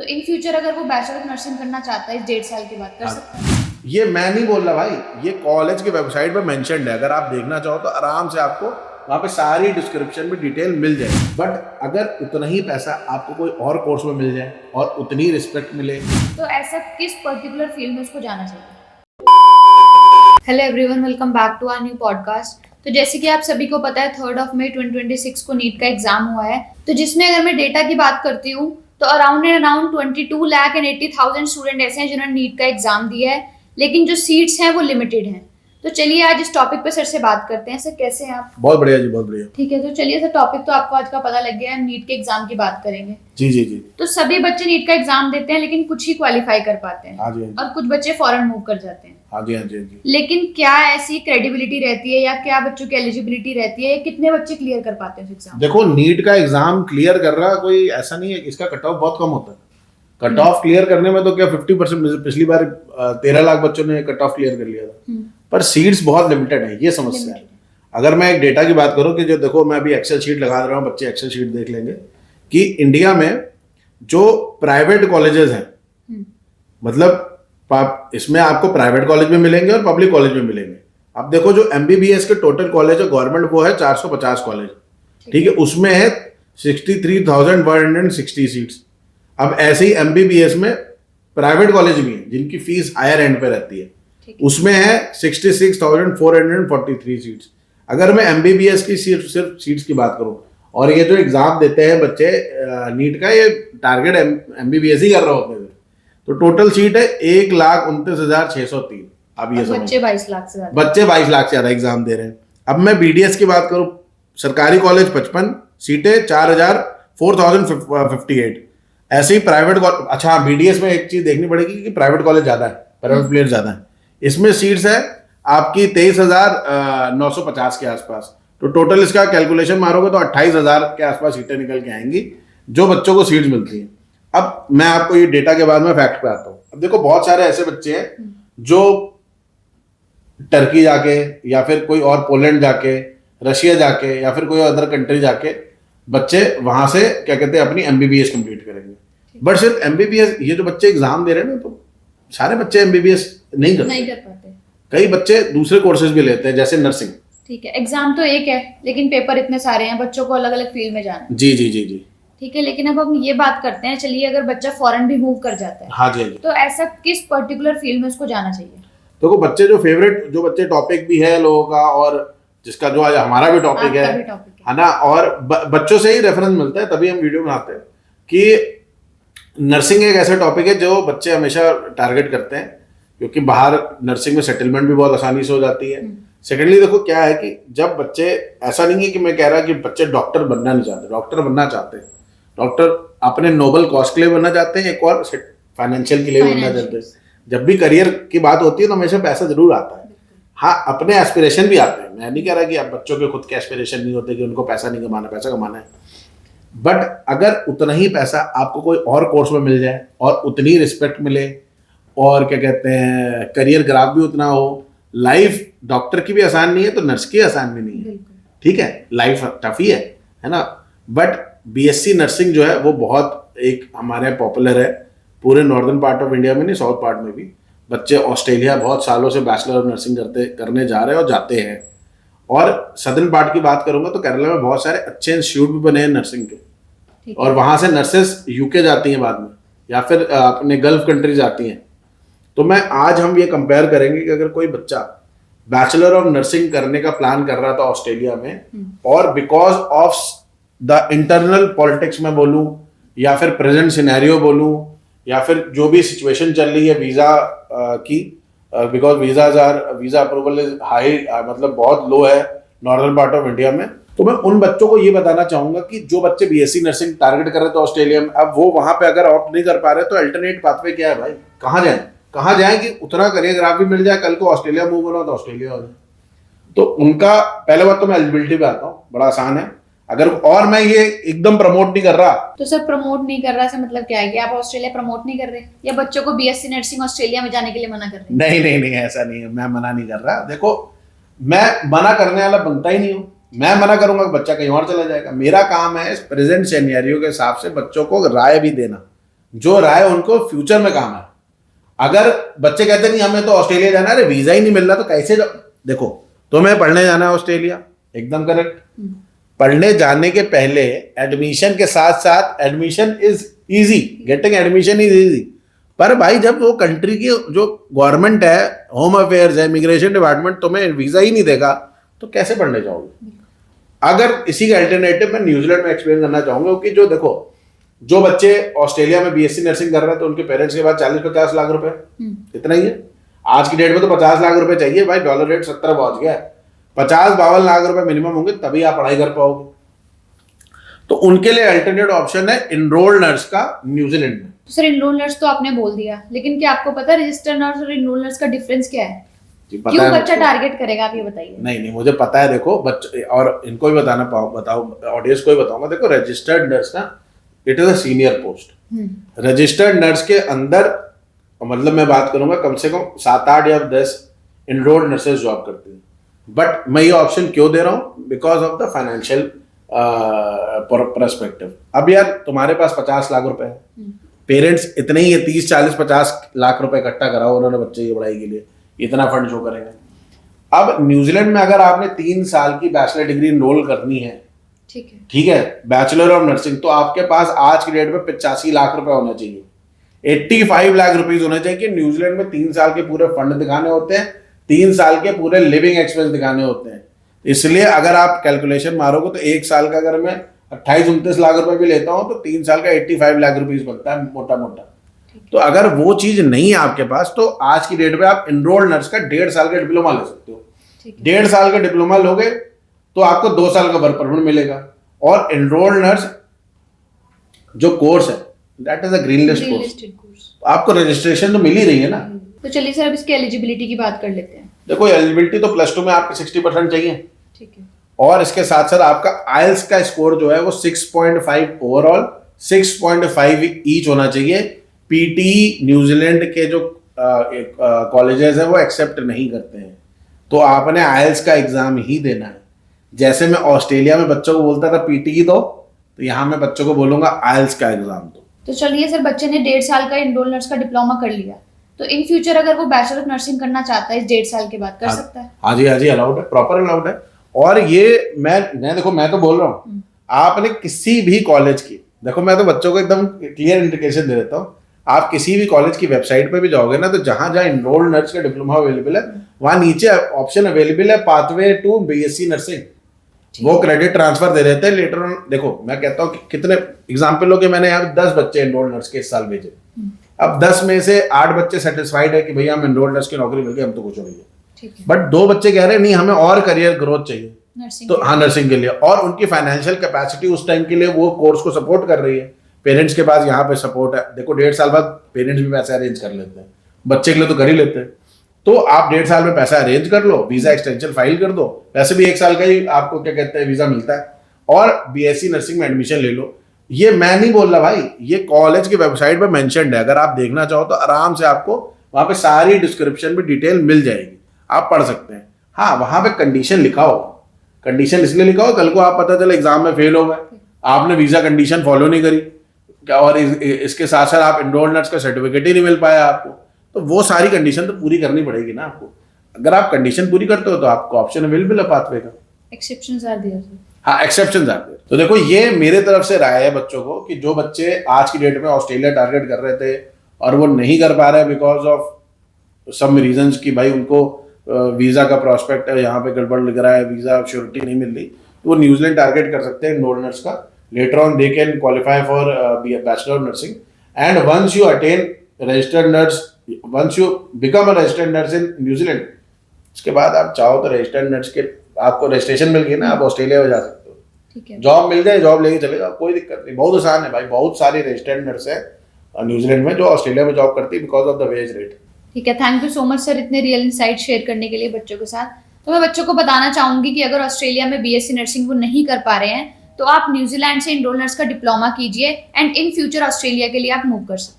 In future अगर वो bachelor of nursing करना चाहता है इस 1.5 साल के बाद कर सकता है? ये मैं नहीं बोल रहा भाई, ये कॉलेज की वेबसाइट पे मेंशन्ड है। अगर आप देखना चाहो तो आराम से आपको वहाँ पे सारी डिस्क्रिप्शन में डिटेल मिल जाए। बट अगर उतना ही पैसा आपको कोई और कोर्स में मिल जाए और उतनी रिस्पेक्ट मिले तो ऐसा किस पर्टिकुलर फील्ड में उसको जाना चाहिए? Hello everyone, welcome back to our new podcast. तो जैसे कि आप सभी को पता है 3 मई 2026 को नीट का एग्जाम हुआ है। तो जिसमें अगर मैं डेटा की बात करती हूँ तो अराउंड 22,80,000 स्टूडेंट ऐसे हैं जिन्होंने नीट का एग्जाम दिया है, लेकिन जो सीट्स हैं वो लिमिटेड हैं। तो चलिए आज इस टॉपिक पे सर से बात करते हैं। सर कैसे हैं आप? बहुत बढ़िया जी, बहुत बढ़िया। ठीक है, तो चलिए सर, टॉपिक तो आपको आज का पता लग गया है, नीट के एग्जाम की बात करेंगे। जी जी जी। तो सभी बच्चे नीट का एग्जाम देते हैं, लेकिन कुछ ही क्वालिफाई कर पाते हैं। हाँ जी, हाँ जी। और कुछ बच्चे फॉरेन मूव कर जाते हैं। हाँ जी, हाँ जी, हाँ जी। लेकिन क्या ऐसी क्रेडिबिलिटी रहती है या क्या बच्चों की एलिजिबिलिटी रहती है, कितने बच्चे क्लियर कर पाते हैं एग्जाम? देखो, नीट का एग्जाम क्लियर कर रहा कोई ऐसा नहीं है, इसका कट ऑफ बहुत कम होता है। कट ऑफ क्लियर करने में तो क्या 50%, पिछली बार 13 लाख बच्चों ने कट ऑफ क्लियर कर लिया था। पर सीट्स बहुत लिमिटेड है, ये समस्या है। अगर मैं एक डेटा की बात करूं कि जो देखो, मैं अभी एक्सेल शीट लगा रहा हूं, बच्चे एक्सेल शीट देख लेंगे कि इंडिया में जो प्राइवेट कॉलेजेस हैं, मतलब इसमें आपको प्राइवेट कॉलेज में मिलेंगे और पब्लिक कॉलेज में मिलेंगे। अब देखो, जो एमबीबीएस के टोटल कॉलेज है गवर्नमेंट, वो है 450 कॉलेज, ठीक है। उसमें है 63,160 सीट्स। अब ऐसे ही एमबीबीएस में प्राइवेट कॉलेज भी है जिनकी फीस हायर एंड पे रहती है, उसमें है 66,443 सीट्स। अगर मैं एमबीबीएस की सिर्फ सीट्स की बात करूं, और ये जो एग्जाम देते हैं बच्चे नीट का, ये टारगेट एमबीबीएस ही कर रहे होते हैं, तो टोटल सीट है 1,29,603। अब ये बच्चे 22 लाख से ज्यादा एग्जाम दे रहे हैं। अब मैं बीडीएस की बात करूं, सरकारी कॉलेज 55 सीटें, 4,58। ऐसे ही प्राइवेट कॉलेज, अच्छा बीडीएस में एक चीज देखनी पड़ेगी कि प्राइवेट कॉलेज ज्यादा है, प्राइवेट प्लेयर ज्यादा है। इसमें सीट्स है आपकी 23,950 के आसपास। तो टोटल इसका कैलकुलेशन मारोगे तो 28,000 के आसपास सीटें निकल के आएंगी जो बच्चों को सीट्स मिलती हैं। अब मैं आपको ये डेटा के बाद में फैक्ट पे आता हूँ। अब देखो, बहुत सारे ऐसे बच्चे हैं जो टर्की जाके या फिर कोई और पोलैंड जाके, रशिया जाके या फिर कोई अदर कंट्री जाके बच्चे वहां से क्या कहते हैं अपनी एमबीबीएस कंप्लीट करेंगे। बट सिर्फ एमबीबीएस, ये जो बच्चे एग्जाम दे रहे हैं ना, तो सारे बच्चे एमबीबीएस नहीं कर पाते। कई बच्चे दूसरे कोर्सेज भी लेते हैं, जैसे नर्सिंग। ठीक है, एग्जाम तो एक है लेकिन पेपर इतने सारे हैं, बच्चों को अलग अलग फील्ड में जाना है। जी जी जी जी। ठीक है, लेकिन अब हम ये बात करते हैं, चलिए अगर बच्चा फॉरेन भी मूव कर जाता है, हाँ जी, हाँ जी, तो ऐसा किस पर्टिकुलर फील्ड में उसको जाना चाहिए? देखो, बच्चे जो फेवरेट, जो बच्चे टॉपिक भी है लोगों का, और जिसका जो आज हमारा भी टॉपिक है ना, और बच्चों से ही रेफरेंस मिलता है, तभी हम वीडियो बनाते हैं कि नर्सिंग एक ऐसा टॉपिक है जो बच्चे हमेशा टारगेट करते हैं, क्योंकि बाहर नर्सिंग में सेटलमेंट भी बहुत आसानी से हो जाती है। सेकेंडली देखो क्या है कि जब बच्चे, ऐसा नहीं है कि मैं कह रहा कि बच्चे डॉक्टर बनना नहीं चाहते, डॉक्टर बनना चाहते हैं। डॉक्टर अपने नोबल कॉज के लिए बनना चाहते हैं, एक और फाइनेंशियल के लिए बनना चाहते हैं। जब भी करियर की बात होती है तो हमेशा पैसा जरूर आता है। हाँ, अपने एस्पिरेशन भी आते हैं। मैं नहीं कह रहा कि अब बच्चों के खुद के एस्पिरेशन नहीं होते कि उनको पैसा नहीं कमाना, पैसा कमाना है। बट अगर उतना ही पैसा आपको कोई और कोर्स में मिल जाए और उतनी रिस्पेक्ट मिले, और क्या कहते हैं करियर ग्राफ भी उतना हो, लाइफ डॉक्टर की भी आसान नहीं है तो नर्स की आसान भी नहीं है, ठीक है, लाइफ टफ ही है ना। बट बीएससी नर्सिंग जो है वो बहुत एक हमारे पॉपुलर है, पूरे नॉर्दर्न पार्ट ऑफ इंडिया में नहीं, साउथ पार्ट में भी। बच्चे ऑस्ट्रेलिया बहुत सालों से बैचलर ऑफ नर्सिंग करने जा रहे हैं और जाते हैं। और सदर्न पार्ट की बात करूंगा तो केरला में बहुत सारे अच्छे इंस्टीट्यूट भी बने हैं नर्सिंग के, और वहां से नर्सेस यूके जाती हैं बाद में, या फिर अपने गल्फ कंट्री जाती हैं। तो मैं आज हम ये कंपेयर करेंगे कि अगर कोई बच्चा बैचलर ऑफ नर्सिंग करने का प्लान कर रहा था ऑस्ट्रेलिया में, और because of the internal politics में बोलूं, या फिर प्रेजेंट सिनेरियो बोलूं, या फिर जो भी सिचुएशन चल रही है वीजा की, because visa approval is high, मतलब बहुत लो है नॉर्दर्न पार्ट ऑफ इंडिया में। तो मैं उन बच्चों को ये बताना चाहूंगा कि जो बच्चे बीएससी नर्सिंग टारगेट कर रहे थे ऑस्ट्रेलिया में, अब वो वहां पे अगर ऑप्ट नहीं कर पा रहे तो अल्टरनेट पाथवे क्या है भाई, कहाँ जाए कि उतना करियर ग्राफ भी मिल जाए, कल को ऑस्ट्रेलिया मूव होना तो ऑस्ट्रेलिया हो जाए। तो उनका पहले बात तो मैं एलिजिबिलिटी पे आता हूँ, बड़ा आसान है। अगर, और मैं ये एकदम प्रमोट नहीं कर रहा। तो सर प्रमोट नहीं कर रहा से मतलब क्या है कि आप ऑस्ट्रेलिया प्रमोट नहीं कर रहे, या बच्चों को बीएससी नर्सिंग ऑस्ट्रेलिया में जाने के लिए मना कर रहे हैं? नहीं, ऐसा नहीं है, मैं मना नहीं कर रहा। देखो, मैं मना करने वाला बनता ही नहीं हूँ। मैं मना करूंगा बच्चा कहीं और चला जाएगा। मेरा काम है इस प्रेजेंट सिनेरियो के हिसाब से बच्चों को राय भी देना, जो राय उनको फ्यूचर में काम है। अगर बच्चे कहते नहीं हमें तो ऑस्ट्रेलिया जाना है, अरे वीजा ही नहीं मिल रहा तो कैसे जाओ। देखो तुम्हें पढ़ने जाना है ऑस्ट्रेलिया, एकदम करेक्ट। पढ़ने जाने के पहले एडमिशन के साथ साथ admission is easy, getting admission is easy. पर भाई जब वो कंट्री की जो गवर्नमेंट है, होम अफेयर्स है, इमिग्रेशन डिपार्टमेंट तुम्हें वीजा ही नहीं देगा तो कैसे पढ़ने जाओगे। अगर इसी का अल्टरनेटिव मैं न्यूजीलैंड में एक्सप्लेन करना चाहूंगा कि जो देखो जो बच्चे ऑस्ट्रेलिया में बीएससी नर्सिंग कर रहे हैं तो उनके पेरेंट्स के पास 40-50 लाख रुपए इतना ही है। आज की डेट में तो 50 लाख रुपए चाहिए भाई, डॉलर रेट 70 पहुंच गया है। 50-52 लाख रुपए मिनिमम होंगे तभी आप पढ़ाई कर पाओगे। तो उनके लिए अल्टरनेट ऑप्शन है इनरोल्ड नर्स का न्यूजीलैंड में। तो सर इनरोल्ड नर्स तो आपने बोल दिया, लेकिन क्या आपको पता है रजिस्टर्ड नर्स और इनरोल्ड नर्स का डिफरेंस क्या है? क्यों बच्चा टारगेट करेगा, आप ये बताइए। नहीं मुझे पता है। देखो बच्चे और इनको भी बताओ ऑडियंस को भी बताऊंगा। देखो रजिस्टर्ड नर्स ना it is a senior post. Registered nurse के अंदर मतलब मैं बात करूंगा कम से कम 7-8 या 10 इनरोल्ड नर्सेज जॉब करती हैं। बट मैं ये ऑप्शन क्यों दे रहा हूँ? Because of the financial perspective. अब यार तुम्हारे पास 50 लाख रुपए है, पेरेंट्स इतने ही है 30-40-50 लाख रुपए इकट्ठा कराओ उन्होंने बच्चे की पढ़ाई के लिए, इतना फंड शो करेंगे। अब न्यूजीलैंड में अगर आपने 3 साल की बैचलर डिग्री इनरोल करनी है, ठीक है बैचलर ऑफ नर्सिंग, तो आपके पास आज की डेट में 85 लाख रुपए होना चाहिए, 85 लाख रुपीज होने चाहिए। कि न्यूजीलैंड में 3 साल के पूरे फंड दिखाने होते हैं, 3 साल के पूरे लिविंग एक्सपेंस दिखाने होते हैं। इसलिए अगर आप कैलकुलेशन मारोगे तो 1 साल का अगर मैं 28-29 लाख रुपए भी लेता हूं तो 3 साल का 85 लाख रुपीज बनता है मोटा मोटा। तो अगर वो चीज नहीं है आपके पास तो आज की डेट में आप इनरोल्ड नर्स का 1.5 साल का डिप्लोमा ले सकते हो। 1.5 साल का डिप्लोमा लोगे तो आपको 2 साल का वर्क परमिट मिलेगा। और इनरोल्ड नर्स जो कोर्स है that is a green list course, आपको रजिस्ट्रेशन तो मिल ही रही है ना। तो चलिए सर अब इसकी एलिजिबिलिटी की बात कर लेते हैं। देखो एलिजिबिलिटी तो +2 में आपके 60% चाहिए, ठीक है। और इसके साथ साथ आपका आइल्स का स्कोर जो है वो 6.5 ओवरऑल, 6.5 ईच होना चाहिए। पीटी न्यूजीलैंड के जो कॉलेजेस हैं वो एक्सेप्ट नहीं करते हैं, तो आपने आइल्स का एग्जाम ही देना है। जैसे मैं ऑस्ट्रेलिया में बच्चों को बोलता था पीटी ही दो, तो यहाँ मैं बच्चों को बोलूंगा आइल्स का एग्जाम दो। तो चलिए सर बच्चे ने 1.5 साल का इनरोल्ड नर्स का डिप्लोमा कर लिया, तो इन फ्यूचर अगर वो बैचलर ऑफ नर्सिंग करना चाहता है इस 1.5 साल के बाद कर सकता है? हाँ जी अलाउड है, प्रॉपर अलाउड है। और ये मैं देखो मैं तो बोल रहा हूँ आपने किसी भी कॉलेज की, देखो मैं तो बच्चों को एकदम क्लियर इंडिकेशन दे देता हूँ, आप किसी भी कॉलेज की वेबसाइट पे भी जाओगे ना तो जहां जहां इनरोल्ड नर्स का डिप्लोमा अवेलेबल है वहां नीचे ऑप्शन अवेलेबल है पाथवे टू बीएससी नर्सिंग, वो क्रेडिट ट्रांसफर दे देते हैं लेटर ऑन। देखो मैं कहता हूँ कि कितने एग्जाम्पल हो कि मैंने यहाँ 10 बच्चे इनरोल्ड नर्स के इस साल भेजे, अब 10 में से 8 बच्चे सेटिस्फाइड है कि भैया हम इनरोल्ड नर्स की नौकरी मिल गई, हम तो खुश हो गए। बट 2 बच्चे कह रहे हैं नहीं हमें और करियर ग्रोथ चाहिए, तो हाँ नर्सिंग के लिए, और उनकी फाइनेंशियल कैपेसिटी उस टाइम के लिए वो कोर्स को सपोर्ट कर रही है, पेरेंट्स के पास यहाँ पे सपोर्ट है। देखो 1.5 साल बाद पेरेंट्स भी पैसे अरेंज कर लेते हैं, बच्चे के लिए तो कर ही लेते हैं, तो आप 1.5 साल में पैसा अरेंज कर लो, वीजा एक्सटेंशन फाइल कर दो, वैसे भी 1 साल का ही आपको क्या कहते हैं वीजा मिलता है, और बीएससी नर्सिंग में एडमिशन ले लो। ये मैं नहीं बोल रहा भाई, ये कॉलेज की वेबसाइट पे मेंशन्ड है, अगर आप देखना चाहो तो आराम से आपको वहां पे सारी डिस्क्रिप्शन में डिटेल मिल जाएगी, आप पढ़ सकते हैं। हाँ वहां पे कंडीशन लिखा होगा, कंडीशन इसलिए लिखा हो कल को आप पता चला एग्जाम में फेल हो गए, आपने वीजा कंडीशन फॉलो नहीं करी, और इसके साथ साथ आप इनरोल्ड नर्स का सर्टिफिकेट ही नहीं मिल पाया आपको, तो वो सारी कंडीशन तो पूरी करनी पड़ेगी ना आपको। अगर आप कंडीशन पूरी करते हो तो आपको ऑप्शन अवेलेबल है पाथवे का। Exceptions are there. हाँ एक्सेप्शंस आर देयर। तो देखो ये मेरे तरफ से राय है बच्चों को कि जो बच्चे आज की डेट में ऑस्ट्रेलिया टारगेट कर रहे थे और वो नहीं कर पा रहे बिकॉज ऑफ सम रीजंस कि भाई उनको वीजा का प्रोस्पेक्ट है यहाँ पे गड़बड़ लग रहा है, वीजा श्योरिटी नहीं मिल रही, तो वो न्यूजीलैंड टारगेट कर सकते हैं इनरोल्ड नर्स का। Later on, they can qualify for be a bachelor of nursing, and once you attain registered nurse, once you become a registered nurse in New Zealand, उसके बाद आप चाहो तो registered nurse के आपको रजिस्ट्रेशन मिल गई ना, आप ऑस्ट्रेलिया में जा सकते हो, ठीक है, जॉब मिल जाए जॉब लेके चलेगा, कोई दिक्कत नहीं, बहुत आसान है भाई। बहुत सारी रजिस्टर्ड नर्स है न्यूजीलैंड में जो ऑस्ट्रेलिया में जॉब करती है because of the wage rate. ठीक है, thank you so much sir इतने रियल इनसाइट शेयर करने के लिए बच्चों के साथ। तो मैं बच्चों को बताना चाहूंगी कि अगर ऑस्ट्रेलिया में बीएससी नर्सिंग वो नहीं कर पा रहे हैं तो आप न्यूजीलैंड से इनरोल्ड नर्स का डिप्लोमा कीजिए एंड इन फ्यूचर ऑस्ट्रेलिया के लिए आप मूव कर सकते हैं।